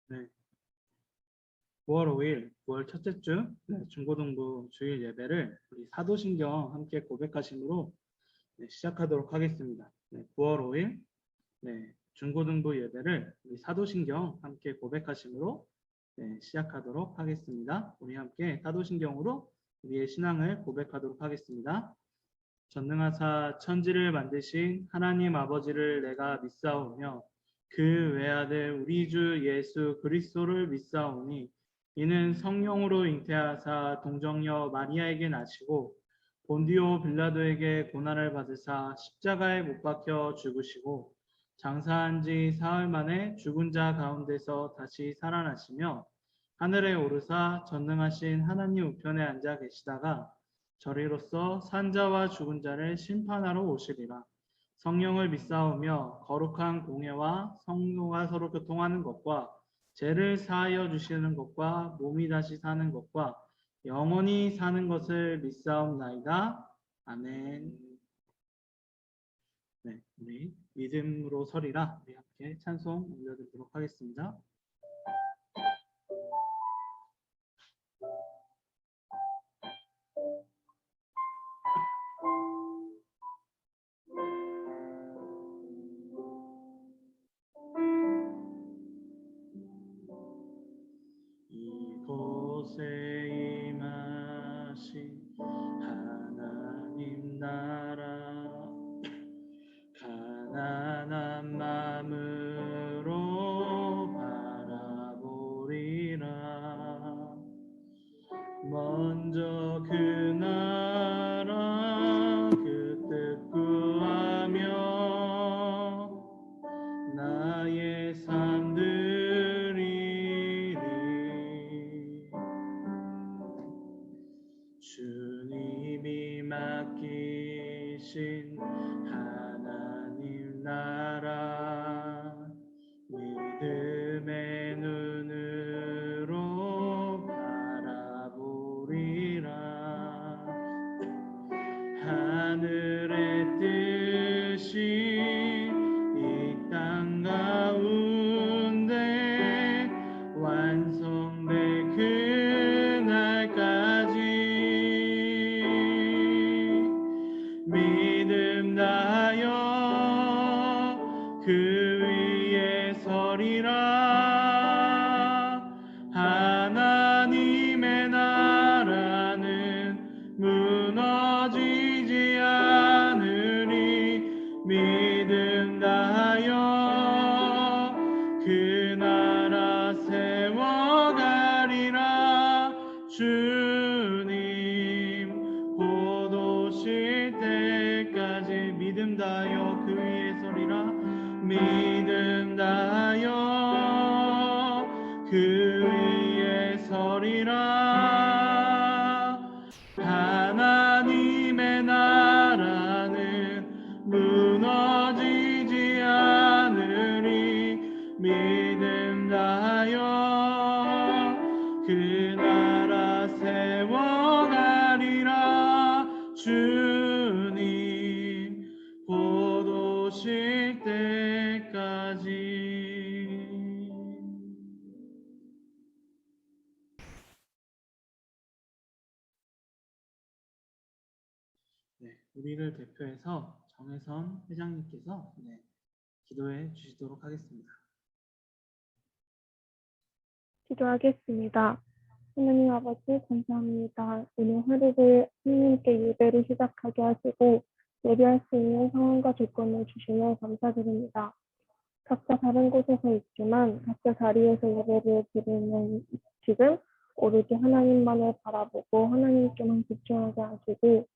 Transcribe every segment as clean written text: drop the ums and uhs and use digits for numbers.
네. 9월 5일, 9월 첫째 주 중고등부 주일 예배를 우리 사도신경 함께 고백하심으로 시작하도록 하겠습니다. 9월 5일 중고등부 예배를 우리 사도신경 함께 고백하심으로 시작하도록 하겠습니다. 우리 함께 사도신경으로 우리의 신앙을 고백하도록 하겠습니다. 전능하사 천지를 만드신 하나님 아버지를 내가 믿사오며 그 외아들 우리 주 예수 그리스도를 믿사오니 이는 성령으로 잉태하사 동정녀 마리아에게 나시고 본디오 빌라도에게 고난을 받으사 십자가에 못 박혀 죽으시고 장사한 지 사흘 만에 죽은 자 가운데서 다시 살아나시며 하늘에 오르사 전능하신 하나님 우편에 앉아 계시다가 저리로서 산자와 죽은 자를 심판하러 오시리라. 성령을 믿사오며 거룩한 공예와 성도가 서로 교통하는 것과 죄를 사하여 주시는 것과 몸이 다시 사는 것과 영원히 사는 것을 믿사옵나이다. 아멘. 네, 우리 믿음으로 서리라 우리 함께 찬송 올려드리도록 하겠습니다. 이곳에 임하신 하나님 나라 가난한 마음으로 바라보리라. 먼저 그 나라 그 뜻 구하며 나의 삶 드리리. 주님이 맡기신 하나님 나라 믿음의 눈으로 바라보리라. 하늘의 뜻이 이 땅 가운데 완성될 그날까지 믿음 다하여 그 위에 서리라. 하나님의 나라는 무너지지 않으리. 믿음 다하여 그 나라 세워가리라. 주님 곧 오실 때까지 믿음 다하여 그 위에 서리라. 믿음 다하여 그 위에 서리라. 하나님의 나라는 무너지지 않으리. 믿음 다하여 그 나라 세워가리라. 주님 곧 오실 때까지. 우리를 대표해서 정혜선 회장님께서 기도해 주시도록 하겠습니다. 기도하겠습니다. 하나님 아버지 감사합니다. 오늘 하루를 하나님께 예배를 시작하게 하시고 예배할 수 있는 상황과 조건을 주시며 감사드립니다. 각자 다른 곳에서 있지만 각자 자리에서 예배를 드리는 지금 오로지 하나님만을 바라보고 하나님께만 집중하게 하시고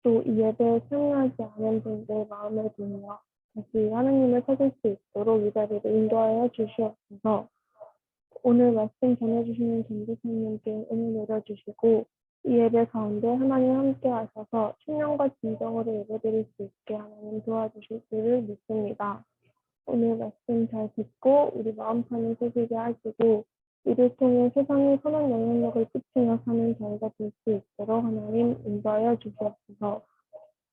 또 이 예배에 참여하지 않은 분들 마음을 돌려 다시 하나님을 찾을 수 있도록 이 자리를 인도하여 주시옵소서. 오늘 말씀 전해주시는 전도사님께 은혜 내려주시고 이 예배 가운데 하나님 함께 하셔서 신령과 진정으로 예배드릴 수 있게 하나님 도와주실 줄을 믿습니다. 오늘 말씀 잘 듣고 우리 마음판을 새기게 하시고 이를 통해 세상에 선한 영향력을 끼치며 사는 저희가 될 수 있도록 하나님 인도하여 주시옵소서.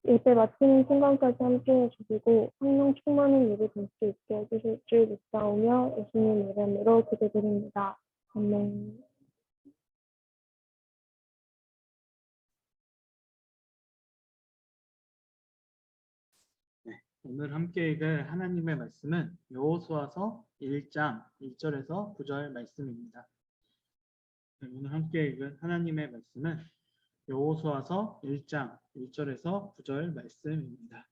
예배 마치는 순간까지 함께해 주시고 성령 충만한 예배 될 수 있게 해주실 줄 믿사오며 예수님 이름으로 기도드립니다. 아멘. 네, 오늘 함께 읽을 하나님의 말씀은 여호수아서 1장 1절에서 9절 말씀입니다. 네, 오늘 함께 읽을 하나님의 말씀은 여호수아서 1장 1절에서 9절 말씀입니다.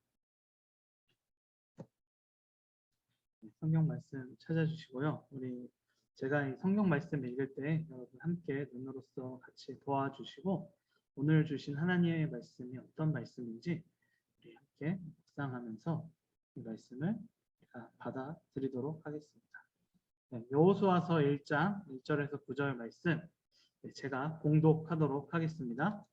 네, 성경 말씀 찾아주시고요. 제가 이 성경 말씀 읽을 때 여러분 함께 눈으로써 같이 도와주시고 오늘 주신 하나님의 말씀이 어떤 말씀인지 우리 함께 묵상하면서 이 말씀을 제가 받아들이도록 하겠습니다. 네, 여호수아서 1장 1절에서 9절 말씀 제가 봉독하도록 하겠습니다.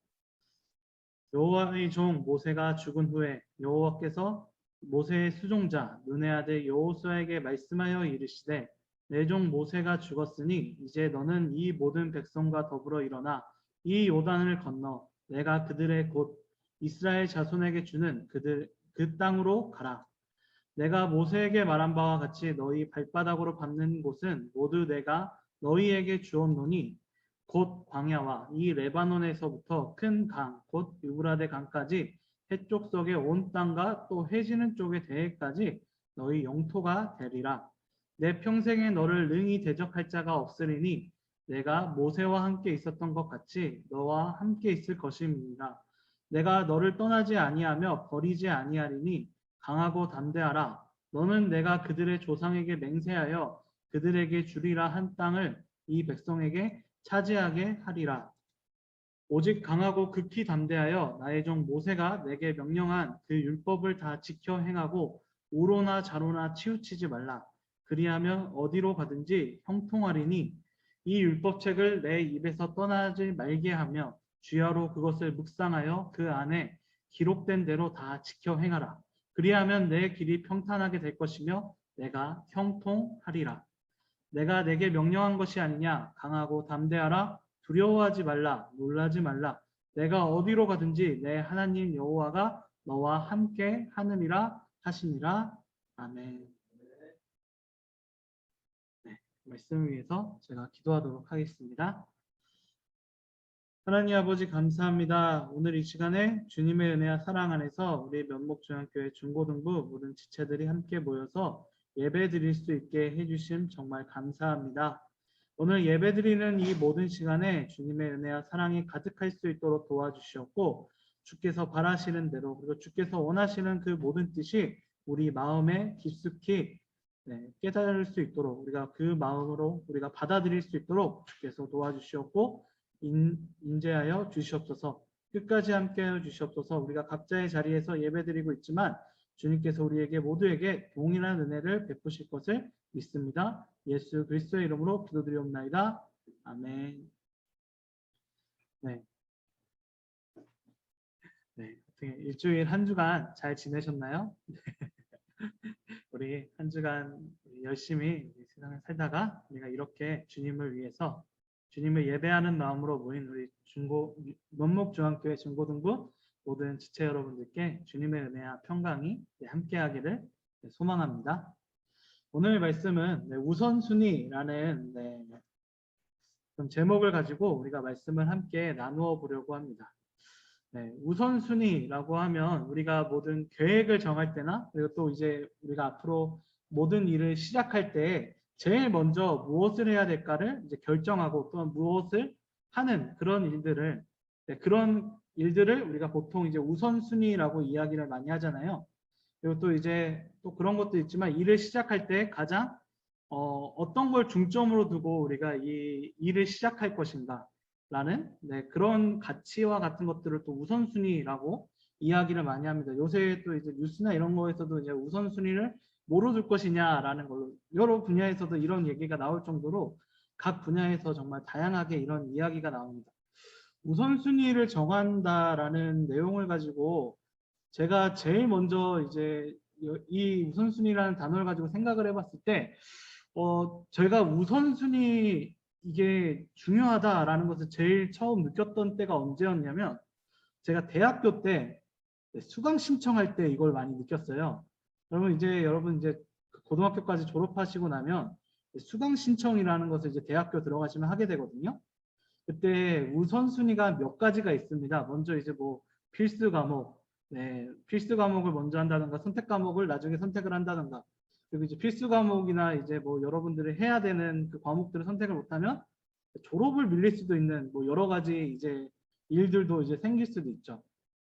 여호와의 종 모세가 죽은 후에 여호와께서 모세의 수종자 눈의 아들 여호수아에게 말씀하여 이르시되 내 종 모세가 죽었으니 이제 너는 이 모든 백성과 더불어 일어나 이 요단을 건너 내가 그들의 곧 이스라엘 자손에게 주는 그 땅으로 가라. 내가 모세에게 말한 바와 같이 너희 발바닥으로 밟는 곳은 모두 내가 너희에게 주었노니 곧 광야와 이 레바논에서부터 큰 강, 곧 유브라데 강까지 해쪽 속의 온 땅과 또 해지는 쪽의 대해까지 너희 영토가 되리라. 내 평생에 너를 능히 대적할 자가 없으리니 내가 모세와 함께 있었던 것 같이 너와 함께 있을 것임이니라. 내가 너를 떠나지 아니하며 버리지 아니하리니 강하고 담대하라. 너는 내가 그들의 조상에게 맹세하여 그들에게 주리라 한 땅을 이 백성에게 차지하게 하리라. 오직 강하고 극히 담대하여 나의 종 모세가 내게 명령한 그 율법을 다 지켜 행하고 우로나 좌로나 치우치지 말라. 그리하면 어디로 가든지 형통하리니 이 율법책을 내 입에서 떠나지 말게 하며 주야로 그것을 묵상하여 그 안에 기록된 대로 다 지켜 행하라. 그리하면 내 길이 평탄하게 될 것이며 내가 형통하리라. 내가 내게 명령한 것이 아니냐. 강하고 담대하라. 두려워하지 말라. 놀라지 말라. 내가 어디로 가든지 내 하나님 여호와가 너와 함께 하느니라 하시니라. 아멘. 네, 말씀을 위해서 제가 기도하도록 하겠습니다. 하나님 아버지 감사합니다. 오늘 이 시간에 주님의 은혜와 사랑 안에서 우리 면목중앙교회 중고등부 모든 지체들이 함께 모여서 예배 드릴 수 있게 해주심 정말 감사합니다. 오늘 예배 드리는 이 모든 시간에 주님의 은혜와 사랑이 가득할 수 있도록 도와주시었고 주께서 바라시는 대로 그리고 주께서 원하시는 그 모든 뜻이 우리 마음에 깊숙이 깨달을 수 있도록 우리가 그 마음으로 우리가 받아들일 수 있도록 주께서 도와주시었고 인재하여 주시옵소서. 끝까지 함께하여 주시옵소서. 우리가 각자의 자리에서 예배드리고 있지만 주님께서 우리에게 모두에게 동일한 은혜를 베푸실 것을 믿습니다. 예수 그리스도의 이름으로 기도드리옵나이다. 아멘. 네. 일주일 한 주간 잘 지내셨나요? 우리 한 주간 열심히 세상을 살다가 우리가 이렇게 주님을 위해서 주님을 예배하는 마음으로 모인 우리 면목중앙교회 중고등부 모든 지체 여러분들께 주님의 은혜와 평강이 함께하기를 소망합니다. 오늘 말씀은 우선순위라는 좀 제목을 가지고 우리가 말씀을 함께 나누어 보려고 합니다. 우선순위라고 하면 우리가 모든 계획을 정할 때나 그리고 또 이제 우리가 앞으로 모든 일을 시작할 때 제일 먼저 무엇을 해야 될까를 이제 결정하고 또 무엇을 하는 그런 일들을 우리가 보통 이제 우선순위라고 이야기를 많이 하잖아요. 그리고 또 이제 또 그런 것도 있지만 일을 시작할 때 가장 어떤 걸 중점으로 두고 우리가 이 일을 시작할 것인가 라는 그런 가치와 같은 것들을 또 우선순위라고 이야기를 많이 합니다. 요새 또 이제 뉴스나 이런 거에서도 이제 우선순위를 뭐로 둘 것이냐라는 걸로 여러 분야에서도 이런 얘기가 나올 정도로 각 분야에서 정말 다양하게 이런 이야기가 나옵니다. 우선순위를 정한다라는 내용을 가지고 제가 제일 먼저 이제 이 우선순위라는 단어를 가지고 생각을 해봤을 때 저희가 우선순위 이게 중요하다라는 것을 제일 처음 느꼈던 때가 언제였냐면 제가 대학교 때 네, 수강 신청할 때 이걸 많이 느꼈어요. 여러분 이제 고등학교까지 졸업하시고 나면 수강 신청이라는 것을 이제 대학교 들어가시면 하게 되거든요. 그때 우선순위가 몇 가지가 있습니다. 먼저 이제 뭐 필수 과목, 네, 필수 과목을 먼저 한다든가 선택 과목을 나중에 선택을 한다든가, 그리고 이제 필수 과목이나 이제 뭐 여러분들이 해야 되는 그 과목들을 선택을 못하면 졸업을 밀릴 수도 있는 뭐 여러 가지 이제 일들도 이제 생길 수도 있죠.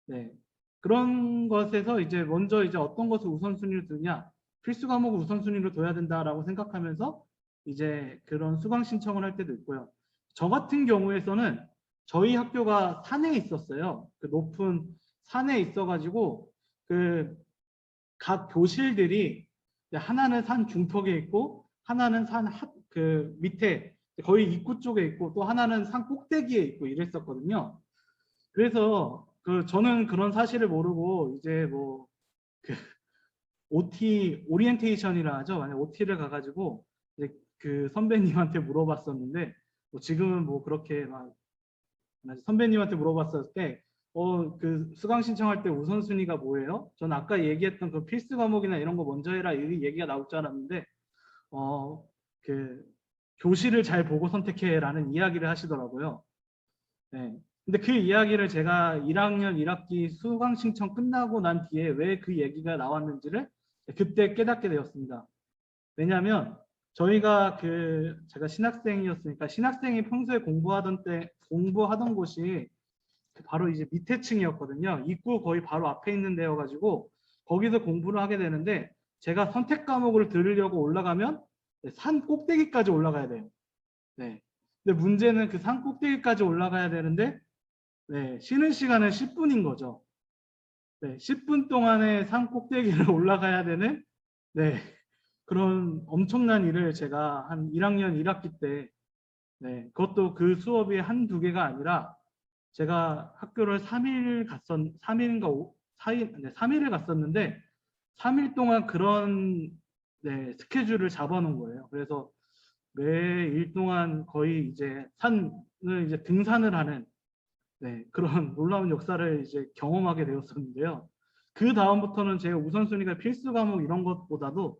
네. 그런 것에서 이제 먼저 이제 어떤 것을 우선순위로 두냐, 필수 과목을 우선순위로 둬야 된다라고 생각하면서 이제 그런 수강 신청을 할 때도 있고요. 저 같은 경우에서는 저희 학교가 산에 있었어요. 그 높은 산에 있어가지고 그 각 교실들이 하나는 산 중턱에 있고 하나는 그 밑에 거의 입구 쪽에 있고 또 하나는 산 꼭대기에 있고 이랬었거든요. 그래서 저는 그런 사실을 모르고 이제 뭐 그 OT 오리엔테이션이라 하죠. 만약 OT를 가가지고 이제 그 선배님한테 물어봤었는데 뭐 지금은 뭐 그렇게 막 선배님한테 물어봤을 때 그 수강 신청할 때 우선순위가 뭐예요? 저는 아까 얘기했던 그 필수 과목이나 이런 거 먼저 해라 이 얘기가 나올 줄 알았는데 그 교실을 잘 보고 선택해라는 이야기를 하시더라고요. 네. 근데 그 이야기를 제가 1학년 1학기 수강 신청 끝나고 난 뒤에 왜 그 얘기가 나왔는지를 그때 깨닫게 되었습니다. 왜냐하면 저희가 제가 신학생이었으니까 신학생이 평소에 공부하던 곳이 바로 이제 밑에 층이었거든요. 입구 거의 바로 앞에 있는 데여가지고 거기서 공부를 하게 되는데 제가 선택 과목을 들으려고 올라가면 산 꼭대기까지 올라가야 돼요. 네. 근데 문제는 그 산 꼭대기까지 올라가야 되는데 네, 쉬는 시간은 10분인 거죠. 네, 10분 동안에 산 꼭대기를 올라가야 되는 네, 그런 엄청난 일을 제가 한 1학년 1학기 때 네, 그것도 그 수업이 한두 개가 아니라 제가 학교를 3일인가 4일, 네, 3일을 갔었는데 3일 동안 그런 네, 스케줄을 잡아놓은 거예요. 그래서 매일 동안 거의 이제 산을 이제 등산을 하는 네, 그런 놀라운 역사를 이제 경험하게 되었었는데요. 그 다음부터는 제가 우선순위가 필수 과목 이런 것보다도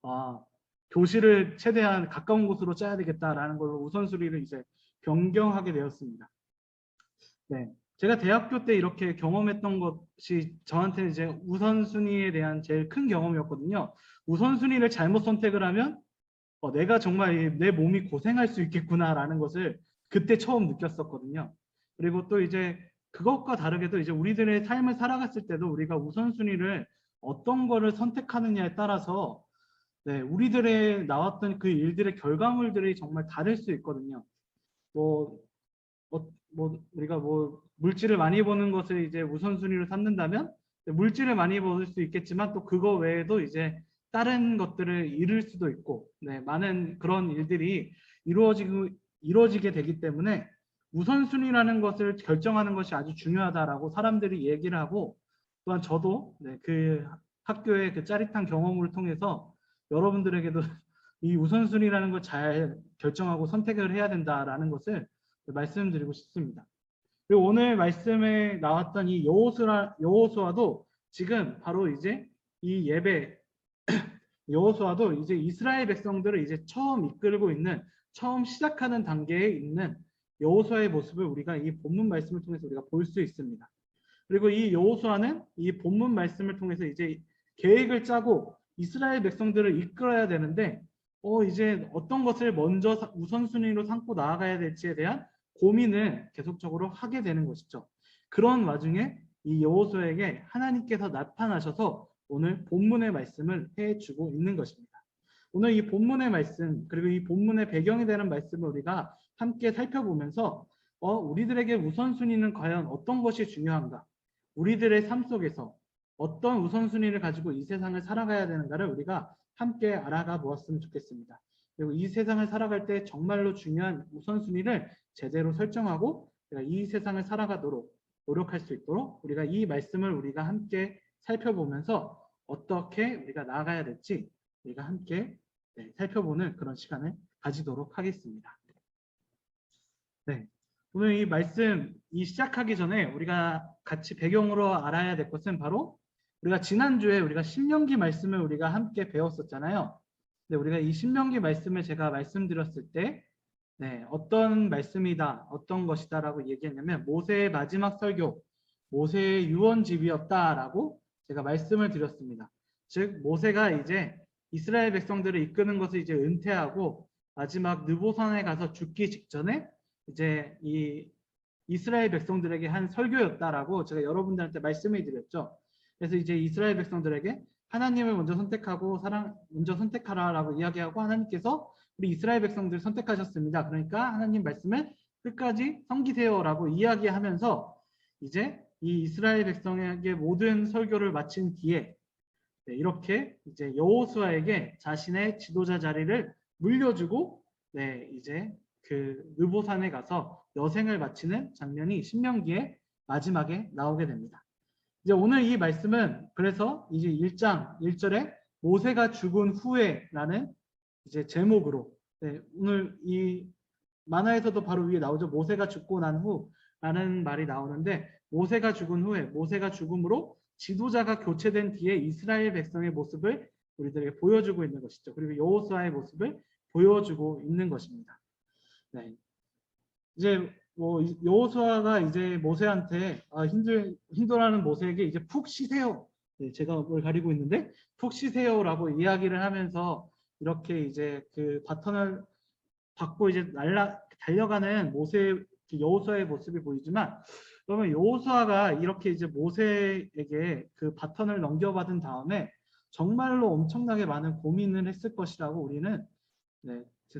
아, 교실을 최대한 가까운 곳으로 짜야 되겠다라는 걸로 우선순위를 이제 변경하게 되었습니다. 네, 제가 대학교 때 이렇게 경험했던 것이 저한테는 이제 우선순위에 대한 제일 큰 경험이었거든요. 우선순위를 잘못 선택을 하면 내가 정말 내 몸이 고생할 수 있겠구나라는 것을 그때 처음 느꼈었거든요. 그리고 또 이제 그것과 다르게도 이제 우리들의 삶을 살아갔을 때도 우리가 우선순위를 어떤 거를 선택하느냐에 따라서 네, 우리들의 나왔던 그 일들의 결과물들이 정말 다를 수 있거든요. 뭐, 뭐 우리가 뭐 물질을 많이 버는 것을 이제 우선순위로 삼는다면 물질을 많이 벌을 수 있겠지만 또 그거 외에도 이제 다른 것들을 잃을 수도 있고 네, 많은 그런 일들이 이루어지게 되기 때문에 우선순위라는 것을 결정하는 것이 아주 중요하다라고 사람들이 얘기를 하고 또한 저도 네, 그 학교의 그 짜릿한 경험을 통해서 여러분들에게도 이 우선순위라는 걸 잘 결정하고 선택을 해야 된다라는 것을 말씀드리고 싶습니다. 그리고 오늘 말씀에 나왔던 이 여호수아도 지금 바로 이제 이 예배 여호수아도 이제 이스라엘 백성들을 이제 처음 이끌고 있는 처음 시작하는 단계에 있는 여호수아의 모습을 우리가 이 본문 말씀을 통해서 우리가 볼 수 있습니다. 그리고 이 여호수아는 이 본문 말씀을 통해서 이제 계획을 짜고 이스라엘 백성들을 이끌어야 되는데 이제 어떤 것을 먼저 우선순위로 삼고 나아가야 될지에 대한 고민을 계속적으로 하게 되는 것이죠. 그런 와중에 이 여호수아에게 하나님께서 나타나셔서 오늘 본문의 말씀을 해주고 있는 것입니다. 오늘 이 본문의 말씀 그리고 이 본문의 배경이 되는 말씀을 우리가 함께 살펴보면서 우리들에게 우선순위는 과연 어떤 것이 중요한가? 우리들의 삶 속에서 어떤 우선순위를 가지고 이 세상을 살아가야 되는가를 우리가 함께 알아가 보았으면 좋겠습니다. 그리고 이 세상을 살아갈 때 정말로 중요한 우선순위를 제대로 설정하고 이 세상을 살아가도록 노력할 수 있도록 우리가 이 말씀을 우리가 함께 살펴보면서 어떻게 우리가 나아가야 될지 우리가 함께 살펴보는 그런 시간을 가지도록 하겠습니다. 네. 오늘 이 말씀 시작하기 전에 우리가 같이 배경으로 알아야 될 것은 바로 우리가 지난주에 우리가 신명기 말씀을 우리가 함께 배웠었잖아요. 근데 우리가 이 신명기 말씀을 제가 말씀드렸을 때 어떤 말씀이다, 어떤 것이다라고 얘기했냐면 모세의 마지막 설교, 모세의 유언집이었다라고 제가 말씀을 드렸습니다. 즉 모세가 이제 이스라엘 백성들을 이끄는 것을 이제 은퇴하고 마지막 느보산에 가서 죽기 직전에 이제 이 이스라엘 백성들에게 한 설교였다라고 제가 여러분들한테 말씀을 드렸죠. 그래서 이제 이스라엘 백성들에게 하나님을 먼저 선택하고 먼저 선택하라라고 이야기하고 하나님께서 우리 이스라엘 백성들을 선택하셨습니다. 그러니까 하나님 말씀을 끝까지 섬기세요라고 이야기하면서 이제 이 이스라엘 백성에게 모든 설교를 마친 뒤에 이렇게 이제 여호수아에게 자신의 지도자 자리를 물려주고 이제 그 느보산에 가서 여생을 마치는 장면이 신명기의 마지막에 나오게 됩니다. 이제 오늘 이 말씀은 그래서 이제 1장 1절에 모세가 죽은 후에라는 이제 제목으로 오늘 이 만화에서도 바로 위에 나오죠. 모세가 죽고 난 후라는 말이 나오는데 모세가 죽은 후에 모세가 죽음으로 지도자가 교체된 뒤에 이스라엘 백성의 모습을 우리들에게 보여주고 있는 것이죠. 그리고 여호수아의 모습을 보여주고 있는 것입니다. 이제 뭐 여호수아가 이제 모세한테 힘들어하는 모세에게 이제 푹 쉬세요. 제가 뭘 가리고 있는데 푹 쉬세요라고 이야기를 하면서 이렇게 이제 그 바톤을 받고 이제 달려가는 여호수아의 모습이 보이지만 그러면 여호수아가 이렇게 이제 모세에게 그 바톤을 넘겨받은 다음에 정말로 엄청나게 많은 고민을 했을 것이라고 우리는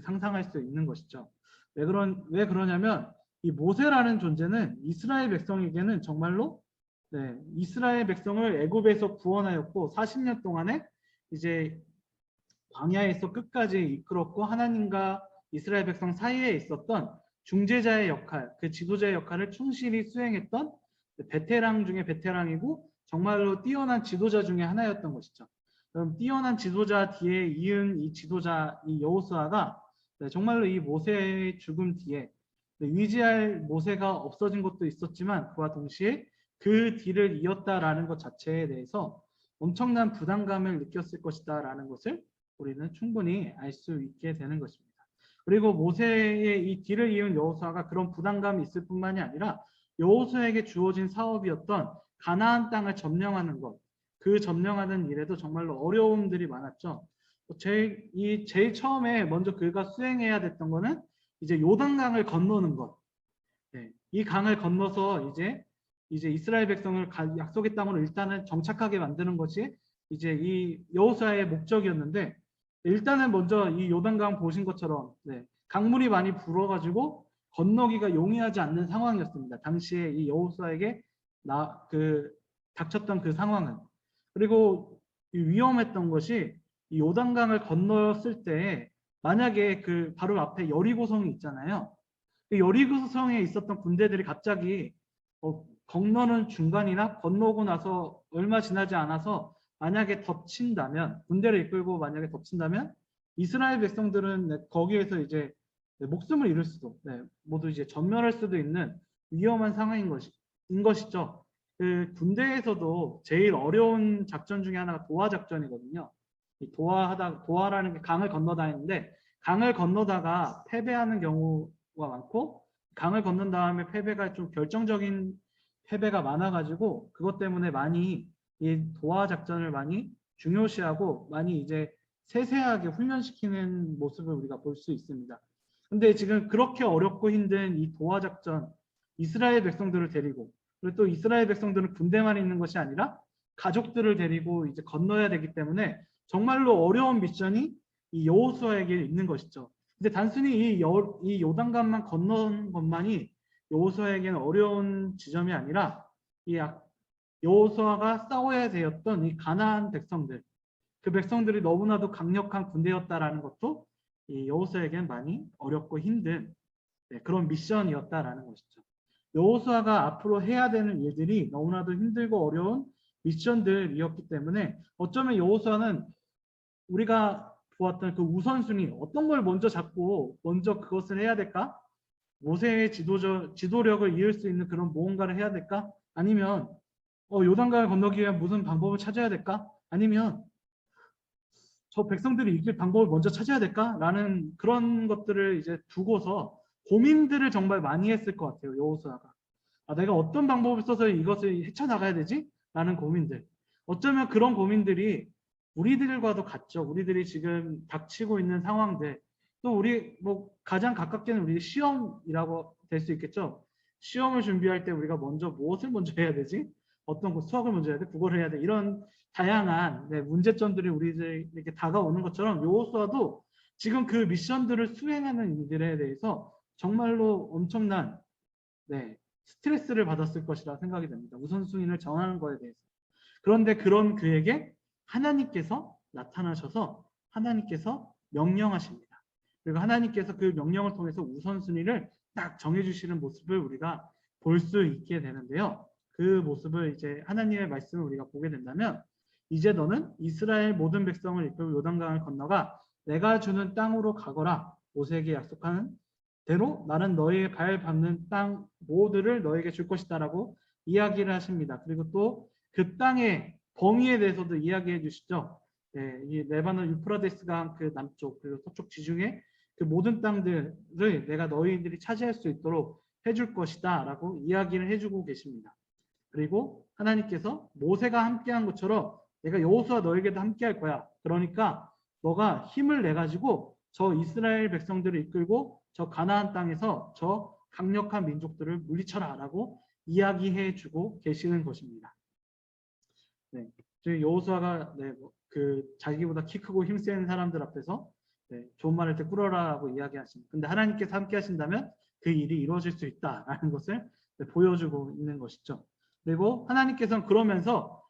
상상할 수 있는 것이죠. 왜 그러냐면 이 모세라는 존재는 이스라엘 백성에게는 정말로 이스라엘 백성을 애굽에서 구원하였고 40년 동안에 이제 광야에서 끝까지 이끌었고 하나님과 이스라엘 백성 사이에 있었던 중재자의 역할, 그 지도자의 역할을 충실히 수행했던 베테랑 중에 베테랑이고 정말로 뛰어난 지도자 중에 하나였던 것이죠. 그럼 뛰어난 지도자 뒤에 이은 이 지도자 이 여호수아가 정말로 이 모세의 죽음 뒤에 위지할 모세가 없어진 것도 있었지만 그와 동시에 그 뒤를 이었다라는 것 자체에 대해서 엄청난 부담감을 느꼈을 것이다라는 것을 우리는 충분히 알 수 있게 되는 것입니다. 그리고 모세의 이 뒤를 이은 여호수아가 그런 부담감이 있을 뿐만이 아니라 여호수아에게 주어진 사업이었던 가나안 땅을 점령하는 것, 그 점령하는 일에도 정말로 어려움들이 많았죠. 제일 처음에 먼저 그가 수행해야 됐던 거는 이제 요단강을 건너는 것. 이 강을 건너서 이제 이스라엘 백성을 약속의 땅으로 일단은 정착하게 만드는 것이 이제 이 여호수아의 목적이었는데 일단은 먼저 이 요단강 보신 것처럼 강물이 많이 불어가지고 건너기가 용이하지 않는 상황이었습니다. 당시에 이 여호수아에게 닥쳤던 그 상황은. 그리고 위험했던 것이 이 요단강을 건넜을 때 만약에 그 바로 앞에 여리고성이 있잖아요. 그 여리고성에 있었던 군대들이 갑자기 건너는 중간이나 건너고 나서 얼마 지나지 않아서 만약에 덮친다면 군대를 이끌고 만약에 덮친다면 이스라엘 백성들은 거기에서 이제 목숨을 잃을 수도 모두 이제 전멸할 수도 있는 위험한 상황인 것이죠. 그 군대에서도 제일 어려운 작전 중에 하나가 도하 작전이거든요. 도하라는 게 강을 건너다니는데 강을 건너다가 패배하는 경우가 많고 강을 건넌 다음에 패배가 좀 결정적인 패배가 많아가지고 그것 때문에 많이 이 도하 작전을 많이 중요시하고 많이 이제 세세하게 훈련시키는 모습을 우리가 볼 수 있습니다. 근데 지금 그렇게 어렵고 힘든 이 도하 작전, 이스라엘 백성들을 데리고 그리고 또 이스라엘 백성들은 군대만 있는 것이 아니라 가족들을 데리고 이제 건너야 되기 때문에 정말로 어려운 미션이 이 여호수아에게 있는 것이죠. 근데 단순히 이 요단강만 건너는 것만이 여호수아에게는 어려운 지점이 아니라 이 여호수아가 싸워야 되었던 이 가나안 백성들, 그 백성들이 너무나도 강력한 군대였다라는 것도 이 여호수아에게는 많이 어렵고 힘든 그런 미션이었다라는 것이죠. 여호수아가 앞으로 해야 되는 일들이 너무나도 힘들고 어려운 미션들이었기 때문에 어쩌면 여호수아는 우리가 보았던 그 우선순위 어떤 걸 먼저 잡고 먼저 그것을 해야 될까? 모세의 지도력을 이을 수 있는 그런 무언가를 해야 될까? 아니면 요단강을 건너기 위한 무슨 방법을 찾아야 될까? 아니면 저 백성들이 이길 방법을 먼저 찾아야 될까? 라는 그런 것들을 이제 두고서 고민들을 정말 많이 했을 것 같아요. 여호수아가. 내가 어떤 방법을 써서 이것을 헤쳐나가야 되지? 라는 고민들. 어쩌면 그런 고민들이 우리들과도 같죠. 우리들이 지금 닥치고 있는 상황들. 또 우리 뭐 가장 가깝게는 우리 시험이라고 될 수 있겠죠. 시험을 준비할 때 우리가 먼저 무엇을 먼저 해야 되지? 어떤 수학을 먼저 해야 돼? 국어를 해야 돼? 이런 다양한 문제점들이 우리들에게 다가오는 것처럼 여호수아도 지금 그 미션들을 수행하는 이들에 대해서 정말로 엄청난 스트레스를 받았을 것이라 생각이 됩니다. 우선순위를 정하는 거에 대해서. 그런데 그런 그에게 하나님께서 나타나셔서 하나님께서 명령하십니다. 그리고 하나님께서 그 명령을 통해서 우선순위를 딱 정해주시는 모습을 우리가 볼 수 있게 되는데요. 그 모습을 이제 하나님의 말씀을 우리가 보게 된다면 이제 너는 이스라엘 모든 백성을 이끌고 요단강을 건너가 내가 주는 땅으로 가거라. 모세에게 약속하는 대로 나는 너희의 발 밟는 땅 모두를 너에게 줄 것이다라고 이야기를 하십니다. 그리고 또 그 땅의 범위에 대해서도 이야기해 주시죠. 이 레바논 유프라데스강 그 남쪽 그리고 서쪽 지중해 그 모든 땅들을 내가 너희들이 차지할 수 있도록 해줄 것이다라고 이야기를 해주고 계십니다. 그리고 하나님께서 모세가 함께한 것처럼 내가 여호수아 너에게도 함께할 거야. 그러니까 너가 힘을 내 가지고 저 이스라엘 백성들을 이끌고 저 가나안 땅에서 저 강력한 민족들을 물리쳐라라고 이야기해주고 계시는 것입니다. 여호수아가 그 자기보다 키 크고 힘센 사람들 앞에서 좋은 말을 때 꿇어라라고 이야기하십니다. 근데 하나님께서 함께 하신다면 그 일이 이루어질 수 있다라는 것을 보여주고 있는 것이죠. 그리고 하나님께서는 그러면서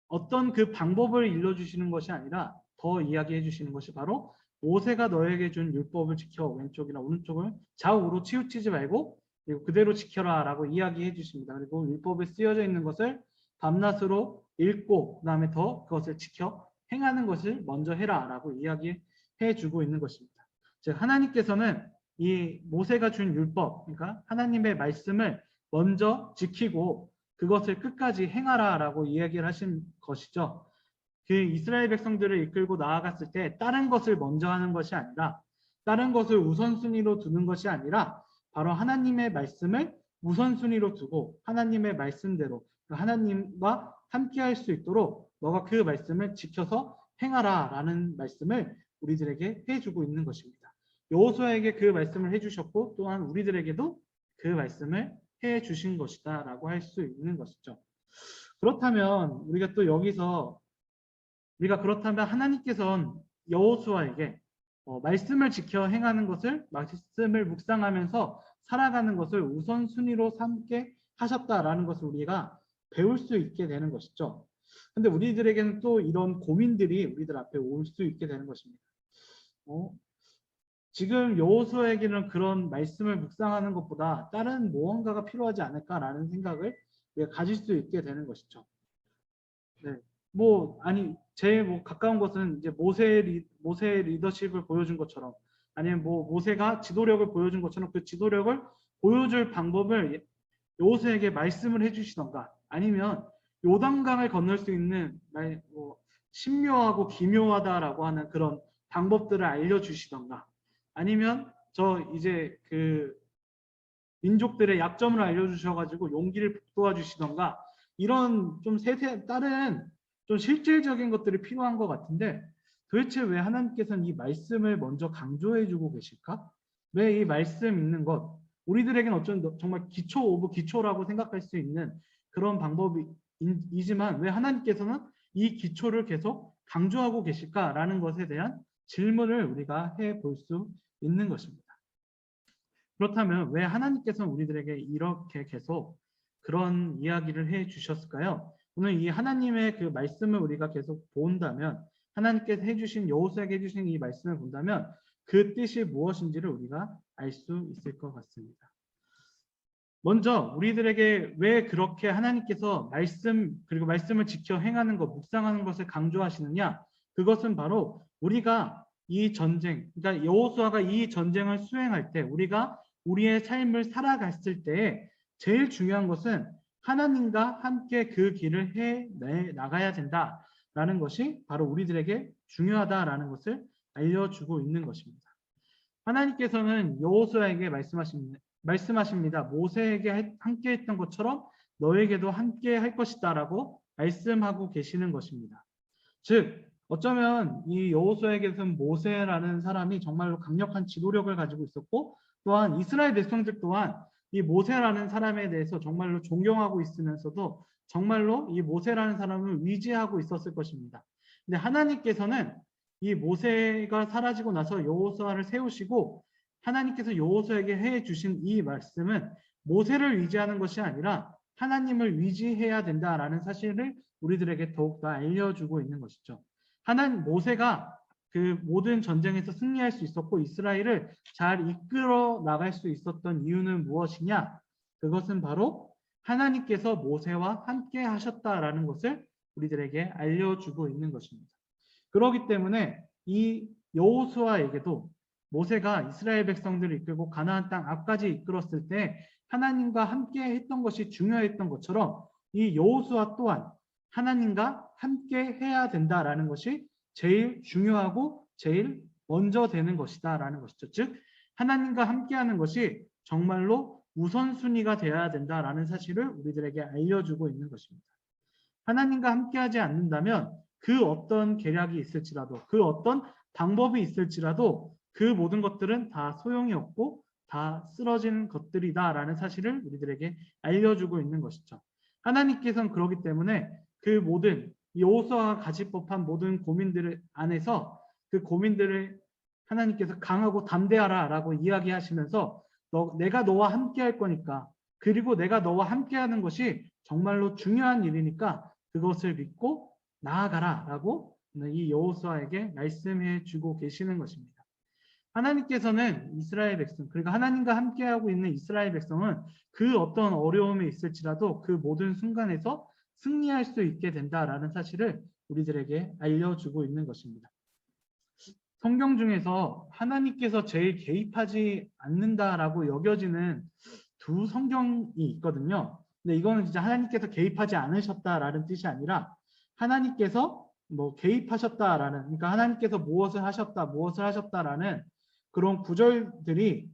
어떤 그 방법을 일러주시는 것이 아니라 더 이야기해 주시는 것이 바로 모세가 너에게 준 율법을 지켜 왼쪽이나 오른쪽을 좌우로 치우치지 말고 그리고 그대로 지켜라 라고 이야기해 주십니다. 그리고 율법에 쓰여져 있는 것을 밤낮으로 읽고 그 다음에 더 그것을 지켜 행하는 것을 먼저 해라 라고 이야기해 주고 있는 것입니다. 즉 하나님께서는 이 모세가 준 율법 그러니까 하나님의 말씀을 먼저 지키고 그것을 끝까지 행하라 라고 이야기를 하신 것이죠. 그 이스라엘 백성들을 이끌고 나아갔을 때 다른 것을 먼저 하는 것이 아니라 다른 것을 우선순위로 두는 것이 아니라 바로 하나님의 말씀을 우선순위로 두고 하나님의 말씀대로 하나님과 함께 할 수 있도록 너가 그 말씀을 지켜서 행하라 라는 말씀을 우리들에게 해주고 있는 것입니다. 여호수아에게 그 말씀을 해주셨고 또한 우리들에게도 그 말씀을 해주신 것이다 라고 할 수 있는 것이죠. 그렇다면 우리가 또 여기서 그렇다면 하나님께서는 여호수아에게 말씀을 지켜 행하는 것을 말씀을 묵상하면서 살아가는 것을 우선순위로 삼게 하셨다라는 것을 우리가 배울 수 있게 되는 것이죠. 근데 우리들에게는 또 이런 고민들이 우리들 앞에 올 수 있게 되는 것입니다. 지금 여호수아에게는 그런 말씀을 묵상하는 것보다 다른 무언가가 필요하지 않을까라는 생각을 우리가 가질 수 있게 되는 것이죠. 제일 가까운 것은 이제 모세의 리더십을 보여준 것처럼 아니면 모세가 지도력을 보여준 것처럼 그 지도력을 보여줄 방법을 여호수아에게 말씀을 해주시던가 아니면 요단강을 건널 수 있는 신묘하고 기묘하다라고 하는 그런 방법들을 알려주시던가 아니면 그 민족들의 약점을 알려주셔가지고 용기를 북돋아주시던가 이런 좀 다른 좀 실질적인 것들이 필요한 것 같은데 도대체 왜 하나님께서는 이 말씀을 먼저 강조해주고 계실까? 왜 이 말씀 읽는 것 우리들에게는 정말 기초 오브 기초라고 생각할 수 있는 그런 방법이지만 왜 하나님께서는 이 기초를 계속 강조하고 계실까라는 것에 대한 질문을 우리가 해볼 수 있는 것입니다. 그렇다면 왜 하나님께서는 우리들에게 이렇게 계속 그런 이야기를 해 주셨을까요? 오늘 이 하나님의 그 말씀을 우리가 계속 본다면 하나님께서 해주신 여호수아에게 해주신 이 말씀을 본다면 그 뜻이 무엇인지를 우리가 알 수 있을 것 같습니다. 먼저 우리들에게 왜 그렇게 하나님께서 그리고 말씀을 지켜 행하는 것, 묵상하는 것을 강조하시느냐? 그것은 바로 우리가 이 전쟁, 그러니까 여호수아가 이 전쟁을 수행할 때 우리가 우리의 삶을 살아갔을 때 제일 중요한 것은 하나님과 함께 그 길을 해 나가야 된다라는 것이 바로 우리들에게 중요하다라는 것을 알려주고 있는 것입니다. 하나님께서는 여호수아에게 말씀하십니다. 모세에게 함께 했던 것처럼 너에게도 함께 할 것이다라고 말씀하고 계시는 것입니다. 즉 어쩌면 이 여호수아에게서는 모세라는 사람이 정말로 강력한 지도력을 가지고 있었고, 또한 이스라엘 백성들 또한 이 모세라는 사람에 대해서 정말로 존경하고 있으면서도 정말로 이 모세라는 사람을 위지하고 있었을 것입니다. 근데 하나님께서는 이 모세가 사라지고 나서 여호수아를 세우시고, 하나님께서 여호수아에게 해 주신 이 말씀은 모세를 위지하는 것이 아니라 하나님을 위지해야 된다라는 사실을 우리들에게 더욱더 알려주고 있는 것이죠. 모세가 그 모든 전쟁에서 승리할 수 있었고 이스라엘을 잘 이끌어 나갈 수 있었던 이유는 무엇이냐? 그것은 바로 하나님께서 모세와 함께 하셨다라는 것을 우리들에게 알려주고 있는 것입니다. 그렇기 때문에 이 여호수아에게도 모세가 이스라엘 백성들을 이끌고 가나안 땅 앞까지 이끌었을 때 하나님과 함께 했던 것이 중요했던 것처럼 이 여호수아 또한 하나님과 함께 해야 된다라는 것이 제일 중요하고 제일 먼저 되는 것이다라는 것이죠. 즉 하나님과 함께하는 것이 정말로 우선순위가 되어야 된다라는 사실을 우리들에게 알려주고 있는 것입니다. 하나님과 함께하지 않는다면 그 어떤 계략이 있을지라도, 그 어떤 방법이 있을지라도 그 모든 것들은 다 소용이 없고 다 쓰러지는 것들이다라는 사실을 우리들에게 알려주고 있는 것이죠. 하나님께서는 그렇기 때문에 그 모든 여호수아가 가질 법한 모든 고민들 안에서 그 고민들을 하나님께서 강하고 담대하라라고 이야기하시면서 내가 너와 함께할 거니까, 그리고 내가 너와 함께하는 것이 정말로 중요한 일이니까 그것을 믿고 나아가라라고 이 여호수아에게 말씀해 주고 계시는 것입니다. 하나님께서는 이스라엘 백성, 그리고 하나님과 함께하고 있는 이스라엘 백성은 그 어떤 어려움이 있을지라도 그 모든 순간에서 승리할 수 있게 된다라는 사실을 우리들에게 알려주고 있는 것입니다. 성경 중에서 하나님께서 제일 개입하지 않는다라고 여겨지는 두 성경이 있거든요. 근데 이거는 진짜 하나님께서 개입하지 않으셨다라는 뜻이 아니라 하나님께서 개입하셨다라는, 그러니까 하나님께서 무엇을 하셨다라는 그런 구절들이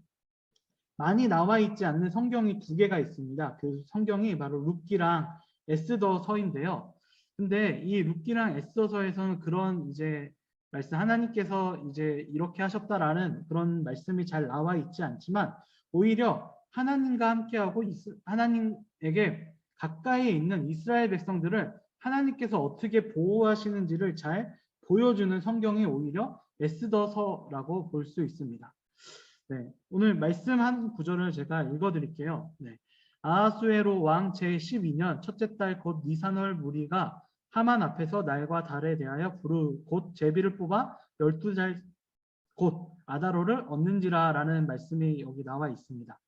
많이 나와 있지 않는 성경이 두 개가 있습니다. 그 성경이 바로 룻기랑 에스더서인데요. 근데 이 룻기랑 에스더서에서는 그런 이제 말씀, 하나님께서 이제 이렇게 하셨다라는 그런 말씀이 잘 나와 있지 않지만 오히려 하나님과 함께하고 하나님에게 가까이 있는 이스라엘 백성들을 하나님께서 어떻게 보호하시는지를 잘 보여주는 성경이 오히려 에스더서라고 볼 수 있습니다. 네, 오늘 말씀한 구절을 제가 읽어드릴게요. 네. 아하수에로 왕 제12년 첫째 달 곧 니산월 무리가 하만 앞에서 날과 달에 대하여 곧 제비를 뽑아 12달 곧 아다로를 얻는지라라는 말씀이 여기 나와 있습니다.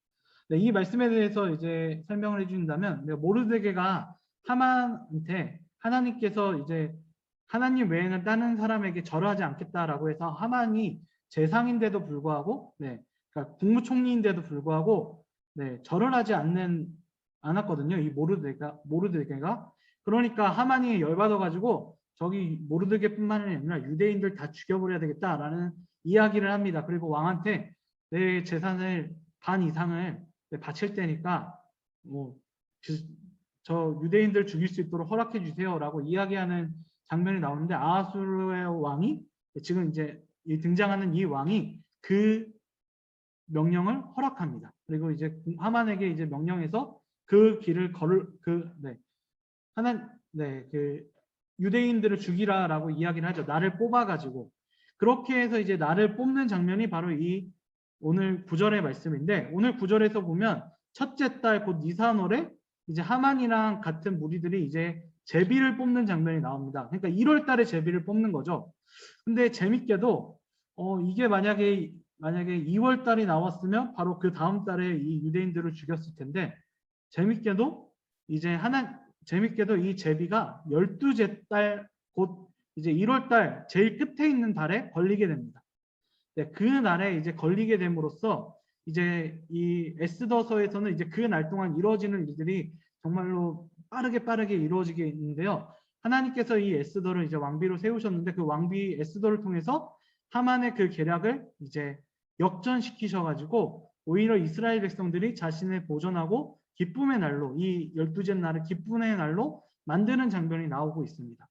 네, 이 말씀에 대해서 이제 설명을 해준다면 모르드게가 하만한테 하나님께서 이제 하나님 외에는 다른 사람에게 절하지 않겠다라고 해서 하만이 재상인데도 불구하고, 그러니까 국무총리인데도 불구하고 절을 하지 않았거든요. 이 모르드게가. 그러니까 하만이 열받아가지고 저기 모르드게뿐만 아니라 유대인들 다 죽여버려야 되겠다라는 이야기를 합니다. 그리고 왕한테 내 재산을 반 이상을 바칠 테니까 저 유대인들 죽일 수 있도록 허락해 주세요라고 이야기하는 장면이 나오는데 아하수에로 왕이 지금 이제 등장하는 이 왕이 그 명령을 허락합니다. 그리고 이제 하만에게 이제 명령해서 그 길을 그 유대인들을 죽이라라고 이야기를 하죠. 나를 뽑아가지고. 그렇게 해서 이제 나를 뽑는 장면이 바로 이 오늘 9절의 말씀인데, 오늘 9절에서 보면 첫째 달 곧 니산월에 이제 하만이랑 같은 무리들이 이제 제비를 뽑는 장면이 나옵니다. 그러니까 1월 달에 제비를 뽑는 거죠. 근데 재밌게도 이게 만약에 2월 달이 나왔으면 바로 그 다음 달에 이 유대인들을 죽였을 텐데, 재밌게도 이 제비가 12째 달 곧 이제 1월 달 제일 끝에 있는 달에 걸리게 됩니다. 네, 그 날에 이제 걸리게 됨으로써 이제 이 에스더서에서는 이제 그 날 동안 이루어지는 일들이 정말로 빠르게 이루어지게 있는데요. 하나님께서 이 에스더를 이제 왕비로 세우셨는데 그 왕비 에스더를 통해서 하만의 그 계략을 이제 역전시키셔가지고 오히려 이스라엘 백성들이 자신을 보존하고 기쁨의 날로 이 12째 날을 기쁨의 날로 만드는 장면이 나오고 있습니다.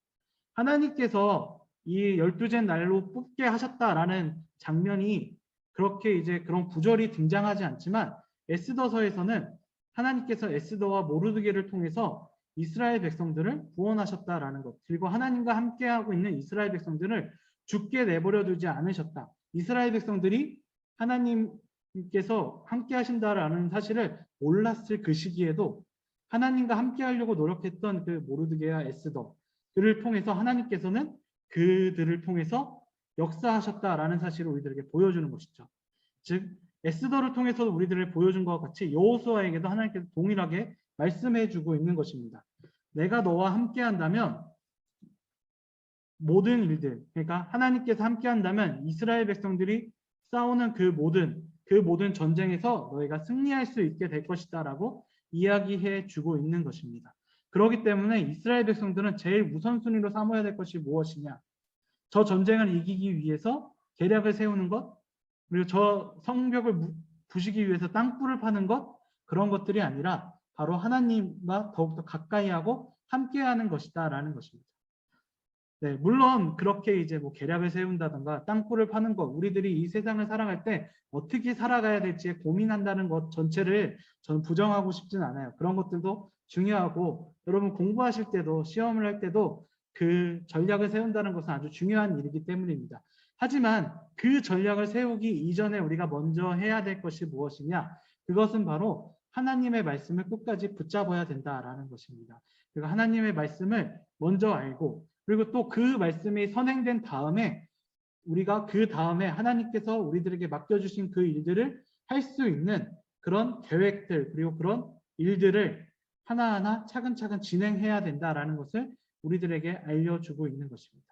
하나님께서 이 12째 날로 뽑게 하셨다라는 장면이 그렇게 이제 그런 구절이 등장하지 않지만 에스더서에서는 하나님께서 에스더와 모르드게를 통해서 이스라엘 백성들을 구원하셨다라는 것, 그리고 하나님과 함께하고 있는 이스라엘 백성들을 죽게 내버려 두지 않으셨다. 이스라엘 백성들이 하나님께서 함께 하신다라는 사실을 몰랐을 그 시기에도 하나님과 함께 하려고 노력했던 그 모르드게와 에스더, 그를 통해서 하나님께서는 그들을 통해서 역사하셨다라는 사실을 우리들에게 보여주는 것이죠. 즉 에스더를 통해서 우리들을 보여준 것과 같이 여호수아에게도 하나님께서 동일하게 말씀해주고 있는 것입니다. 내가 너와 함께한다면 모든 일들, 그러니까 하나님께서 함께한다면 이스라엘 백성들이 싸우는 그 모든 전쟁에서 너희가 승리할 수 있게 될 것이다라고 이야기해 주고 있는 것입니다. 그렇기 때문에 이스라엘 백성들은 제일 우선순위로 삼아야 될 것이 무엇이냐? 저 전쟁을 이기기 위해서 계략을 세우는 것, 그리고 저 성벽을 부시기 위해서 땅굴을 파는 것, 그런 것들이 아니라 바로 하나님과 더욱더 가까이 하고 함께하는 것이다라는 것입니다. 네, 물론 그렇게 이제 뭐 계략을 세운다든가 땅굴을 파는 것, 우리들이 이 세상을 살아갈 때 어떻게 살아가야 될지 고민한다는 것 전체를 저는 부정하고 싶진 않아요. 그런 것들도 중요하고 여러분 공부하실 때도 시험을 할 때도 그 전략을 세운다는 것은 아주 중요한 일이기 때문입니다. 하지만 그 전략을 세우기 이전에 우리가 먼저 해야 될 것이 무엇이냐? 그것은 바로 하나님의 말씀을 끝까지 붙잡아야 된다라는 것입니다. 그리고 하나님의 말씀을 먼저 알고 그리고 또 그 말씀이 선행된 다음에 우리가 그 다음에 하나님께서 우리들에게 맡겨주신 그 일들을 할 수 있는 그런 계획들 그리고 그런 일들을 하나하나 차근차근 진행해야 된다라는 것을 우리들에게 알려주고 있는 것입니다.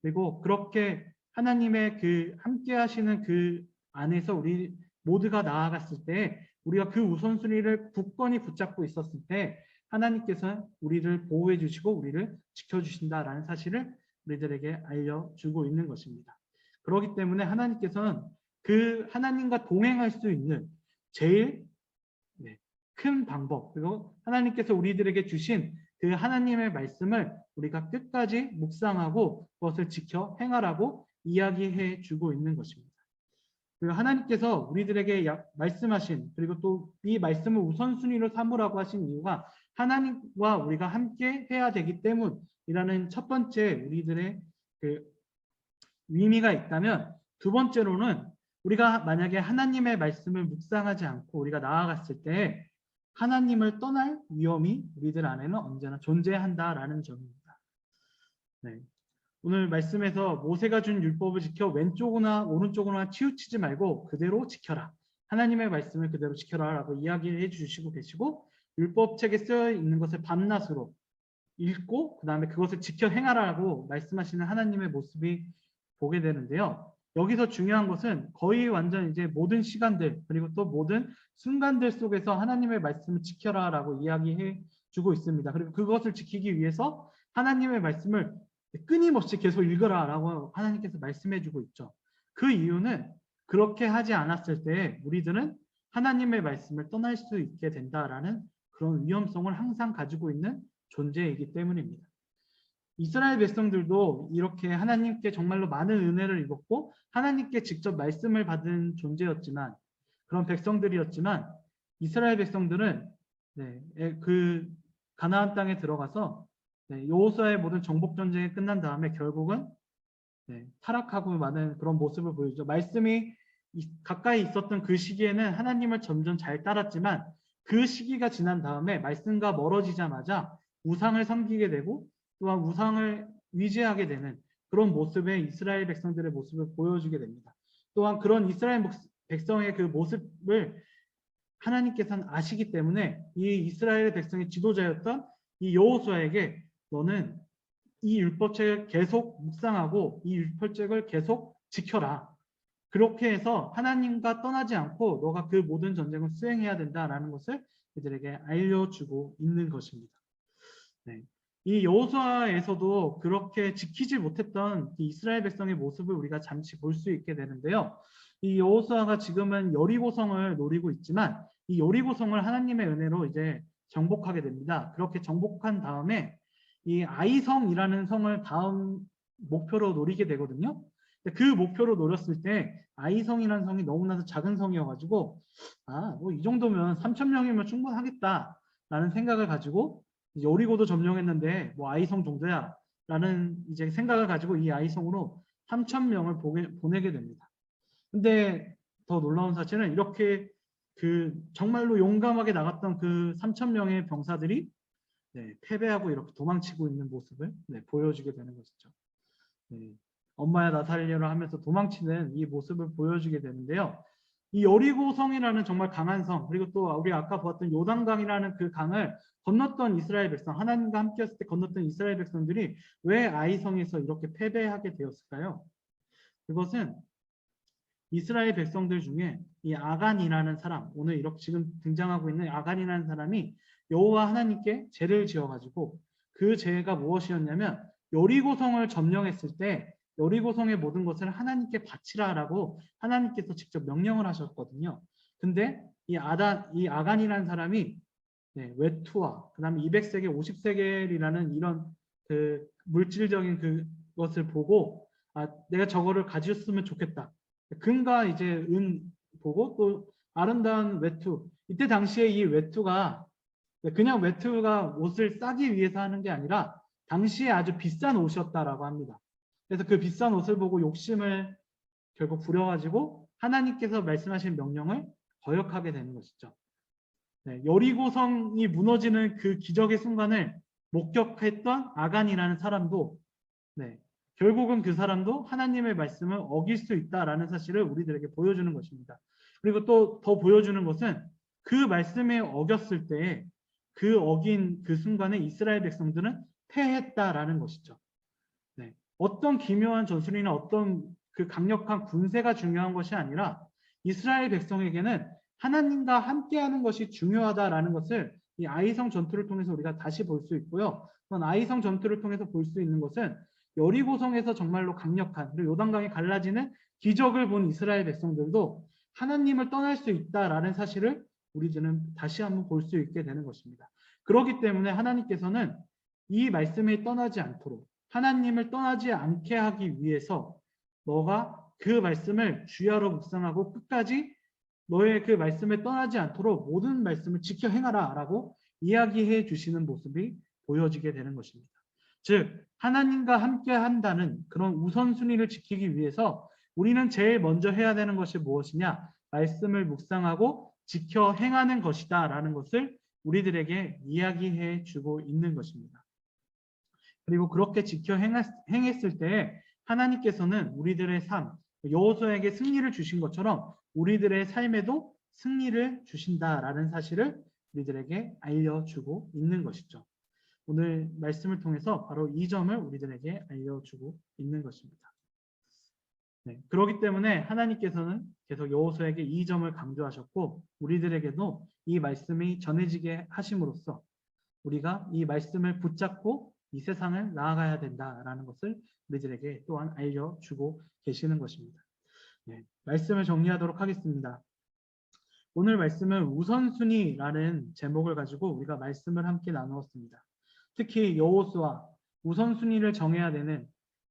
그리고 그렇게 하나님의 그 함께 하시는 그 안에서 우리 모두가 나아갔을 때 우리가 그 우선순위를 굳건히 붙잡고 있었을 때 하나님께서 우리를 보호해 주시고 우리를 지켜주신다라는 사실을 우리들에게 알려주고 있는 것입니다. 그렇기 때문에 하나님께서는 그 하나님과 동행할 수 있는 제일 큰 방법 그리고 하나님께서 우리들에게 주신 그 하나님의 말씀을 우리가 끝까지 묵상하고 그것을 지켜 행하라고 이야기해 주고 있는 것입니다. 그리고 하나님께서 우리들에게 말씀하신 그리고 또 이 말씀을 우선순위로 삼으라고 하신 이유가 하나님과 우리가 함께 해야 되기 때문이라는 첫 번째 우리들의 그 의미가 있다면 두 번째로는 우리가 만약에 하나님의 말씀을 묵상하지 않고 우리가 나아갔을 때 하나님을 떠날 위험이 우리들 안에는 언제나 존재한다라는 점입니다. 네. 오늘 말씀에서 모세가 준 율법을 지켜 왼쪽이나 오른쪽으로나 치우치지 말고 그대로 지켜라. 하나님의 말씀을 그대로 지켜라 라고 이야기해 주시고 계시고 율법책에 쓰여 있는 것을 밤낮으로 읽고 그 다음에 그것을 지켜 행하라고 말씀하시는 하나님의 모습이 보게 되는데요. 여기서 중요한 것은 거의 완전 이제 모든 시간들 그리고 또 모든 순간들 속에서 하나님의 말씀을 지켜라 라고 이야기해 주고 있습니다. 그리고 그것을 지키기 위해서 하나님의 말씀을 끊임없이 계속 읽어라 라고 하나님께서 말씀해 주고 있죠. 그 이유는 그렇게 하지 않았을 때 우리들은 하나님의 말씀을 떠날 수 있게 된다라는 그런 위험성을 항상 가지고 있는 존재이기 때문입니다. 이스라엘 백성들도 이렇게 하나님께 정말로 많은 은혜를 입었고 하나님께 직접 말씀을 받은 존재였지만 그런 백성들이었지만 이스라엘 백성들은 그 가나안 땅에 들어가서 여호수아의 모든 정복 전쟁이 끝난 다음에 결국은 타락하고 많은 그런 모습을 보이죠. 말씀이 가까이 있었던 그 시기에는 하나님을 점점 잘 따랐지만 그 시기가 지난 다음에 말씀과 멀어지자마자 우상을 섬기게 되고 또한 우상을 위지하게 되는 그런 모습의 이스라엘 백성들의 모습을 보여주게 됩니다. 또한 그런 이스라엘 백성의 그 모습을 하나님께서는 아시기 때문에 이 이스라엘 백성의 지도자였던 이 여호수아에게 너는 이 율법책을 계속 묵상하고 이 율법책을 계속 지켜라. 그렇게 해서 하나님과 떠나지 않고 너가 그 모든 전쟁을 수행해야 된다라는 것을 그들에게 알려주고 있는 것입니다. 네. 이 여호수아에서도 그렇게 지키지 못했던 이 이스라엘 백성의 모습을 우리가 잠시 볼 수 있게 되는데요. 이 여호수아가 지금은 여리고성을 노리고 있지만 이 여리고성을 하나님의 은혜로 이제 정복하게 됩니다. 그렇게 정복한 다음에 이 아이성이라는 성을 다음 목표로 노리게 되거든요. 그 목표로 노렸을 때 아이성이라는 성이 너무나도 작은 성이어가지고 뭐 이 정도면 3천 명이면 충분하겠다라는 생각을 가지고 이제 여리고도 점령했는데 뭐 아이성 정도야 라는 이제 생각을 가지고 이 아이성으로 3천 명을 보내게 됩니다. 근데 더 놀라운 사실은 이렇게 그 정말로 용감하게 나갔던 그 3천 명의 병사들이 패배하고 이렇게 도망치고 있는 모습을 보여주게 되는 것이죠. 엄마야 나 살려라 하면서 도망치는 이 모습을 보여주게 되는데요. 이 여리고성이라는 정말 강한 성, 그리고 또 우리 아까 보았던 요단강이라는 그 강을 건넜던 이스라엘 백성, 하나님과 함께했을 때 건넜던 이스라엘 백성들이 왜 아이성에서 이렇게 패배하게 되었을까요? 그것은 이스라엘 백성들 중에 이 아간이라는 사람, 오늘 이렇게 지금 등장하고 있는 아간이라는 사람이 여호와 하나님께 죄를 지어가지고 그 죄가 무엇이었냐면 여리고성을 점령했을 때 여리고성의 모든 것을 하나님께 바치라라고 하나님께서 직접 명령을 하셨거든요. 근데 이 아간이라는 사람이 외투와 그다음에 200세겔, 50세겔이라는 이런 그 물질적인 그것을 보고 내가 저거를 가졌으면 좋겠다. 금과 이제 은 보고 또 아름다운 외투. 이때 당시에 이 외투가 그냥 외투가 옷을 싸기 위해서 하는 게 아니라 당시에 아주 비싼 옷이었다라고 합니다. 그래서 그 비싼 옷을 보고 욕심을 결국 부려가지고 하나님께서 말씀하신 명령을 거역하게 되는 것이죠. 여리고성이 무너지는 그 기적의 순간을 목격했던 아간이라는 사람도 결국은 그 사람도 하나님의 말씀을 어길 수 있다라는 사실을 우리들에게 보여주는 것입니다. 그리고 또 더 보여주는 것은 그 말씀에 어겼을 때 그 어긴 그 순간에 이스라엘 백성들은 패했다라는 것이죠. 어떤 기묘한 전술이나 어떤 그 강력한 군세가 중요한 것이 아니라 이스라엘 백성에게는 하나님과 함께하는 것이 중요하다라는 것을 이 아이성 전투를 통해서 우리가 다시 볼 수 있고요. 그런 아이성 전투를 통해서 볼 수 있는 것은 여리고성에서 정말로 강력한 그리고 요단강이 갈라지는 기적을 본 이스라엘 백성들도 하나님을 떠날 수 있다라는 사실을 우리들은 다시 한번 볼 수 있게 되는 것입니다. 그렇기 때문에 하나님께서는 이 말씀에 떠나지 않도록 하나님을 떠나지 않게 하기 위해서 너가 그 말씀을 주야로 묵상하고 끝까지 너의 그 말씀에 떠나지 않도록 모든 말씀을 지켜 행하라 라고 이야기해 주시는 모습이 보여지게 되는 것입니다. 즉 하나님과 함께 한다는 그런 우선순위를 지키기 위해서 우리는 제일 먼저 해야 되는 것이 무엇이냐? 말씀을 묵상하고 지켜 행하는 것이다 라는 것을 우리들에게 이야기해 주고 있는 것입니다. 그리고 그렇게 지켜 행했을 때 하나님께서는 우리들의 삶, 여호수아에게 승리를 주신 것처럼 우리들의 삶에도 승리를 주신다라는 사실을 우리들에게 알려주고 있는 것이죠. 오늘 말씀을 통해서 바로 이 점을 우리들에게 알려주고 있는 것입니다. 그렇기 때문에 하나님께서는 계속 여호수아에게 이 점을 강조하셨고 우리들에게도 이 말씀이 전해지게 하심으로써 우리가 이 말씀을 붙잡고 이 세상을 나아가야 된다라는 것을 우리들에게 또한 알려주고 계시는 것입니다. 말씀을 정리하도록 하겠습니다. 오늘 말씀은 우선순위라는 제목을 가지고 우리가 말씀을 함께 나누었습니다. 특히 여호수아 우선순위를 정해야 되는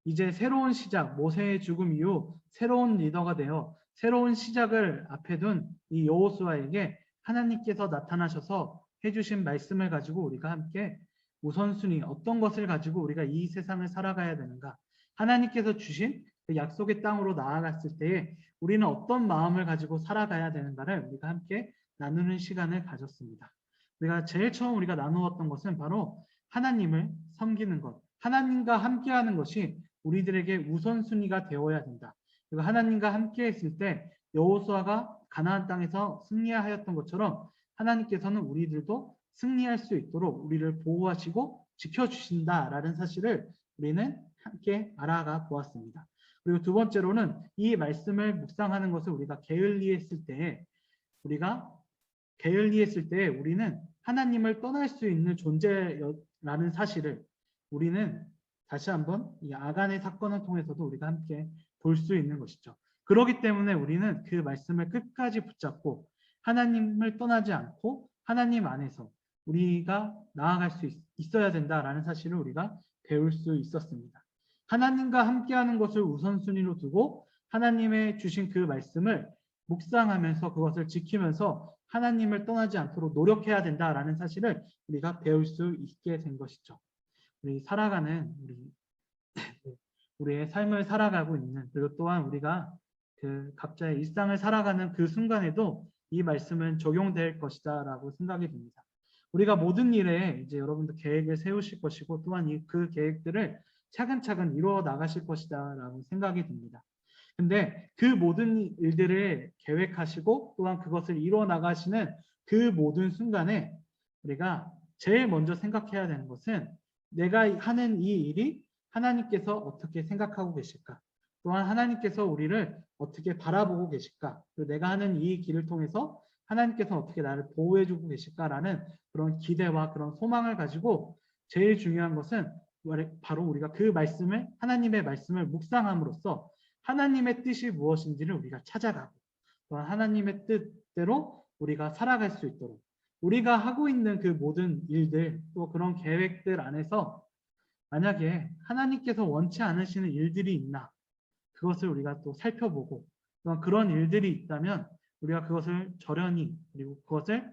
이제 새로운 시작, 모세의 죽음 이후 새로운 리더가 되어 새로운 시작을 앞에 둔 이 여호수아에게 하나님께서 나타나셔서 해주신 말씀을 가지고 우리가 함께 우선순위 어떤 것을 가지고 우리가 이 세상을 살아가야 되는가 하나님께서 주신 그 약속의 땅으로 나아갔을 때에 우리는 어떤 마음을 가지고 살아가야 되는가를 우리가 함께 나누는 시간을 가졌습니다. 우리가 제일 처음 우리가 나누었던 것은 바로 하나님을 섬기는 것, 하나님과 함께하는 것이 우리들에게 우선순위가 되어야 된다. 그리고 하나님과 함께했을 때 여호수아가 가나안 땅에서 승리하였던 것처럼 하나님께서는 우리들도 승리할 수 있도록 우리를 보호하시고 지켜주신다라는 사실을 우리는 함께 알아가 보았습니다. 그리고 두 번째로는 이 말씀을 묵상하는 것을 우리가 게을리했을 때 우리는 하나님을 떠날 수 있는 존재라는 사실을 우리는 다시 한번 이 아간의 사건을 통해서도 우리가 함께 볼 수 있는 것이죠. 그렇기 때문에 우리는 그 말씀을 끝까지 붙잡고 하나님을 떠나지 않고 하나님 안에서 우리가 나아갈 수 있어야 된다라는 사실을 우리가 배울 수 있었습니다. 하나님과 함께하는 것을 우선순위로 두고 하나님의 주신 그 말씀을 묵상하면서 그것을 지키면서 하나님을 떠나지 않도록 노력해야 된다라는 사실을 우리가 배울 수 있게 된 것이죠. 우리의 삶을 살아가고 있는, 그리고 또한 우리가 그 각자의 일상을 살아가는 그 순간에도 이 말씀은 적용될 것이다라고 생각이 듭니다. 우리가 모든 일에 이제 여러분들 계획을 세우실 것이고 또한 그 계획들을 차근차근 이루어 나가실 것이다라고 생각이 듭니다. 근데 그 모든 일들을 계획하시고 또한 그것을 이루어 나가시는 그 모든 순간에 우리가 제일 먼저 생각해야 되는 것은 내가 하는 이 일이 하나님께서 어떻게 생각하고 계실까? 또한 하나님께서 우리를 어떻게 바라보고 계실까? 그리고 내가 하는 이 길을 통해서 하나님께서 어떻게 나를 보호해주고 계실까라는 그런 기대와 그런 소망을 가지고 제일 중요한 것은 바로 우리가 그 말씀을, 하나님의 말씀을 묵상함으로써 하나님의 뜻이 무엇인지를 우리가 찾아가고 또한 하나님의 뜻대로 우리가 살아갈 수 있도록 우리가 하고 있는 그 모든 일들 또 그런 계획들 안에서 만약에 하나님께서 원치 않으시는 일들이 있나 그것을 우리가 또 살펴보고 또한 그런 일들이 있다면 우리가 그것을 절연히 그리고 그것을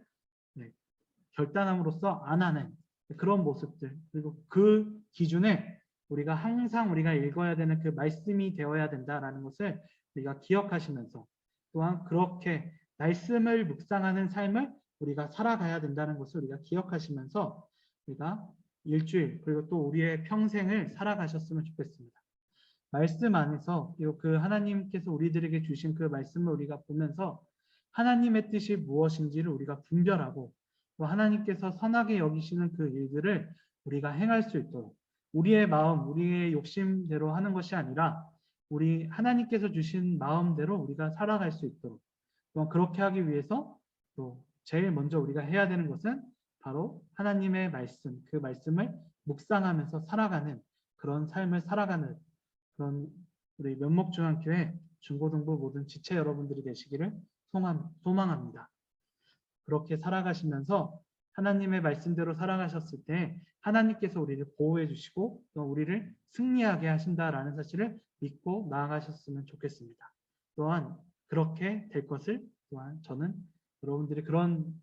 결단함으로써 안 하는 그런 모습들 그리고 그 기준에 우리가 항상 우리가 읽어야 되는 그 말씀이 되어야 된다라는 것을 우리가 기억하시면서 또한 그렇게 말씀을 묵상하는 삶을 우리가 살아가야 된다는 것을 우리가 기억하시면서 우리가 일주일 그리고 또 우리의 평생을 살아가셨으면 좋겠습니다. 말씀 안에서 그 하나님께서 우리들에게 주신 그 말씀을 우리가 보면서 하나님의 뜻이 무엇인지를 우리가 분별하고 또 하나님께서 선하게 여기시는 그 일들을 우리가 행할 수 있도록 우리의 마음, 우리의 욕심대로 하는 것이 아니라 우리 하나님께서 주신 마음대로 우리가 살아갈 수 있도록 또 그렇게 하기 위해서 또 제일 먼저 우리가 해야 되는 것은 바로 하나님의 말씀, 그 말씀을 묵상하면서 살아가는 그런 삶을 살아가는 그런 우리 면목중앙교회 중고등부 모든 지체 여러분들이 되시기를 소망합니다. 그렇게 살아가시면서 하나님의 말씀대로 살아가셨을 때 하나님께서 우리를 보호해 주시고 또 우리를 승리하게 하신다라는 사실을 믿고 나아가셨으면 좋겠습니다. 또한 그렇게 될 것을 또한 저는 여러분들이 그런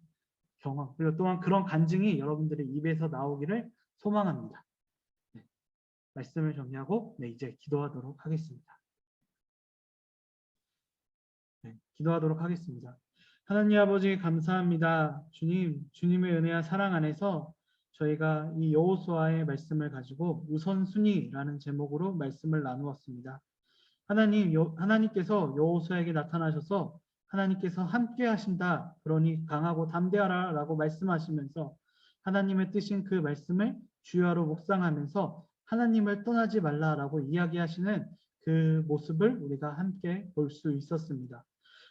경험 그리고 또한 그런 간증이 여러분들의 입에서 나오기를 소망합니다. 네, 말씀을 정리하고 이제 기도하도록 하겠습니다. 기도하도록 하겠습니다. 하나님 아버지 감사합니다. 주님의 은혜와 사랑 안에서 저희가 이 여호수아의 말씀을 가지고 우선순위라는 제목으로 말씀을 나누었습니다. 하나님께서 여호수아에게 나타나셔서 하나님께서 함께 하신다. 그러니 강하고 담대하라 라고 말씀하시면서 하나님의 뜻인 그 말씀을 주야로 묵상하면서 하나님을 떠나지 말라라고 이야기하시는 그 모습을 우리가 함께 볼 수 있었습니다.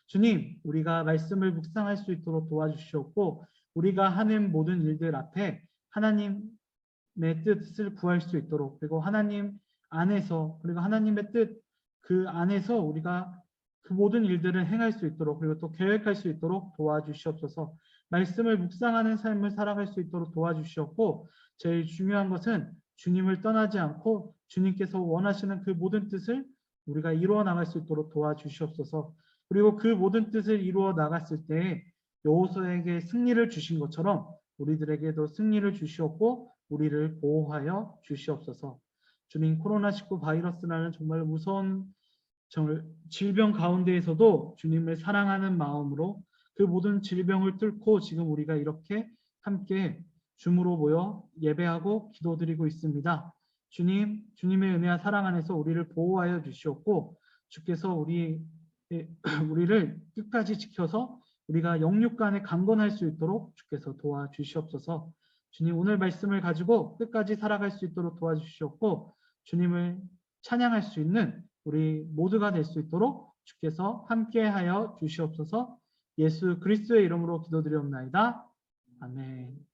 주님, 우리가 말씀을 묵상할 수 있도록 도와주시옵고 우리가 하는 모든 일들 앞에 하나님의 뜻을 구할 수 있도록 그리고 하나님 안에서 그리고 하나님의 뜻 그 안에서 우리가 그 모든 일들을 행할 수 있도록 그리고 또 계획할 수 있도록 도와주시옵소서. 말씀을 묵상하는 삶을 살아갈 수 있도록 도와주시옵고 제일 중요한 것은 주님을 떠나지 않고 주님께서 원하시는 그 모든 뜻을 우리가 이루어 나갈 수 있도록 도와주시옵소서. 그리고 그 모든 뜻을 이루어 나갔을 때 여호수아에게 승리를 주신 것처럼 우리들에게도 승리를 주시옵고 우리를 보호하여 주시옵소서. 주님, 코로나19 바이러스라는 정말 무서운 질병 가운데에서도 주님을 사랑하는 마음으로 그 모든 질병을 뚫고 지금 우리가 이렇게 함께 줌으로 모여 예배하고 기도드리고 있습니다. 주님, 주님의 은혜와 사랑 안에서 우리를 보호하여 주시옵고 주께서 우리를 끝까지 지켜서 우리가 영육간에 강건할 수 있도록 주께서 도와주시옵소서. 주님, 오늘 말씀을 가지고 끝까지 살아갈 수 있도록 도와주시옵고 주님을 찬양할 수 있는 우리 모두가 될 수 있도록 주께서 함께하여 주시옵소서. 예수 그리스도의 이름으로 기도드리옵나이다. 아멘.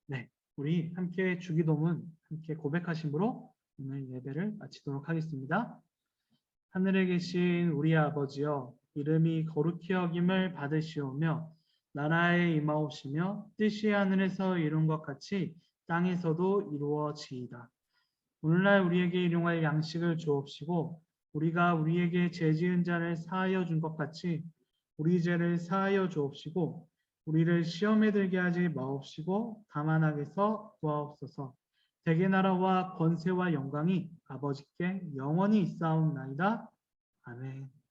네, 우리 함께 주기도문 함께 고백하심으로 오늘 예배를 마치도록 하겠습니다. 하늘에 계신 우리 아버지여, 이름이 거룩히 여김을 받으시오며 나라에 임하옵시며 뜻이 하늘에서 이룬 것 같이 땅에서도 이루어지이다. 오늘날 우리에게 일용할 양식을 주옵시고 우리가 우리에게 죄 지은 자를 사하여 준 것 같이 우리 죄를 사하여 주옵시고 우리를 시험에 들게 하지 마옵시고 다만 악에서 구하옵소서. 대개 나라와 권세와 영광이 아버지께 영원히 있사옵나이다. 아멘.